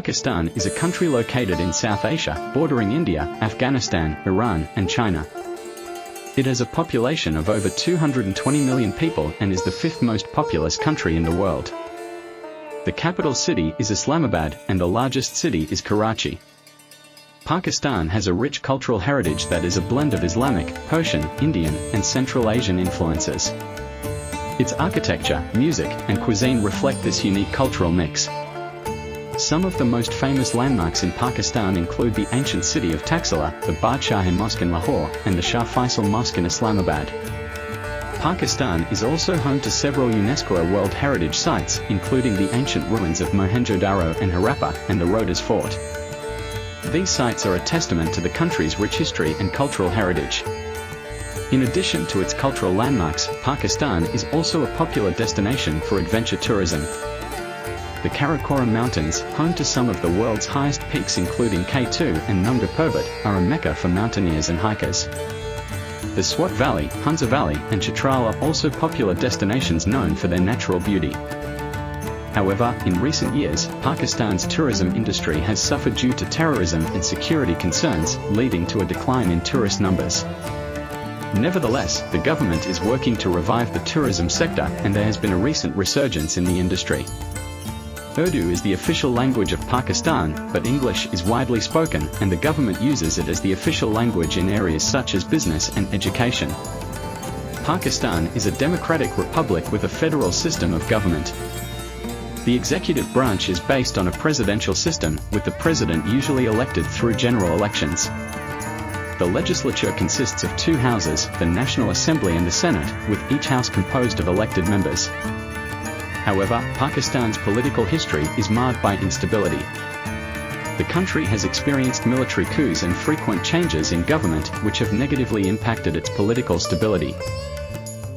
Pakistan is a country located in South Asia, bordering India, Afghanistan, Iran, and China. It has a population of over 220 million people and is the fifth most populous country in the world. The capital city is Islamabad, and the largest city is Karachi. Pakistan has a rich cultural heritage that is a blend of Islamic, Persian, Indian, and Central Asian influences. Its architecture, music, and cuisine reflect this unique cultural mix. Some of the most famous landmarks in Pakistan include the ancient city of Taxila, the Badshahi Mosque in Lahore, and the Shah Faisal Mosque in Islamabad. Pakistan is also home to several UNESCO World Heritage Sites, including the ancient ruins of Mohenjo-daro and Harappa, and the Rohtas Fort. These sites are a testament to the country's rich history and cultural heritage. In addition to its cultural landmarks, Pakistan is also a popular destination for adventure tourism. The Karakoram Mountains, home to some of the world's highest peaks including K2 and Nunga Parbat, are a mecca for mountaineers and hikers. The Swat Valley, Hunza Valley, and Chitral are also popular destinations known for their natural beauty. However, in recent years, Pakistan's tourism industry has suffered due to terrorism and security concerns, leading to a decline in tourist numbers. Nevertheless, the government is working to revive the tourism sector, and there has been a recent resurgence in the industry. Urdu is the official language of Pakistan, but English is widely spoken, and the government uses it as the official language in areas such as business and education. Pakistan is a democratic republic with a federal system of government. The executive branch is based on a presidential system, with the president usually elected through general elections. The legislature consists of two houses, the National Assembly and the Senate, with each house composed of elected members. However, Pakistan's political history is marred by instability. The country has experienced military coups and frequent changes in government, which have negatively impacted its political stability.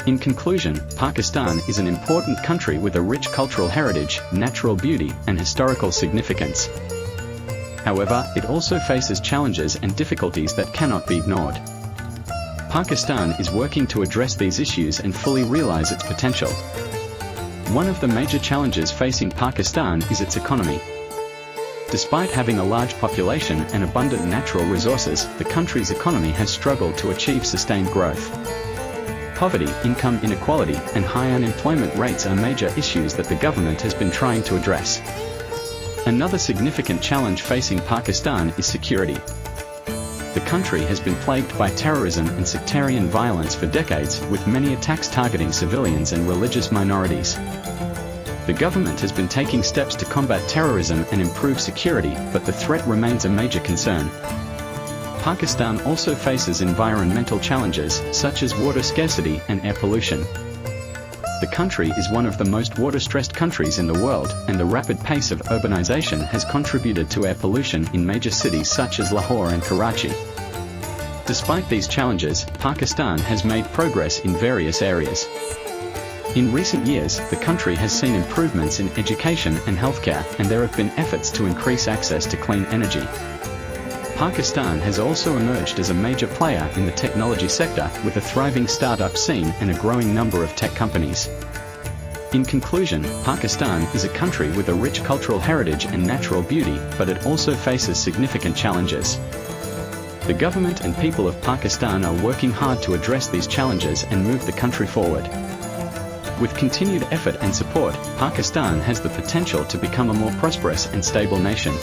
In conclusion, Pakistan is an important country with a rich cultural heritage, natural beauty, and historical significance. However, it also faces challenges and difficulties that cannot be ignored. Pakistan is working to address these issues and fully realize its potential. One of the major challenges facing Pakistan is its economy. Despite having a large population and abundant natural resources, the country's economy has struggled to achieve sustained growth. Poverty, income inequality, and high unemployment rates are major issues that the government has been trying to address. Another significant challenge facing Pakistan is security. The country has been plagued by terrorism and sectarian violence for decades, with many attacks targeting civilians and religious minorities. The government has been taking steps to combat terrorism and improve security, but the threat remains a major concern. Pakistan also faces environmental challenges, such as water scarcity and air pollution. The country is one of the most water-stressed countries in the world, and the rapid pace of urbanization has contributed to air pollution in major cities such as Lahore and Karachi. Despite these challenges, Pakistan has made progress in various areas. In recent years, the country has seen improvements in education and healthcare, and there have been efforts to increase access to clean energy. Pakistan has also emerged as a major player in the technology sector, with a thriving startup scene and a growing number of tech companies. In conclusion, Pakistan is a country with a rich cultural heritage and natural beauty, but it also faces significant challenges. The government and people of Pakistan are working hard to address these challenges and move the country forward. With continued effort and support, Pakistan has the potential to become a more prosperous and stable nation.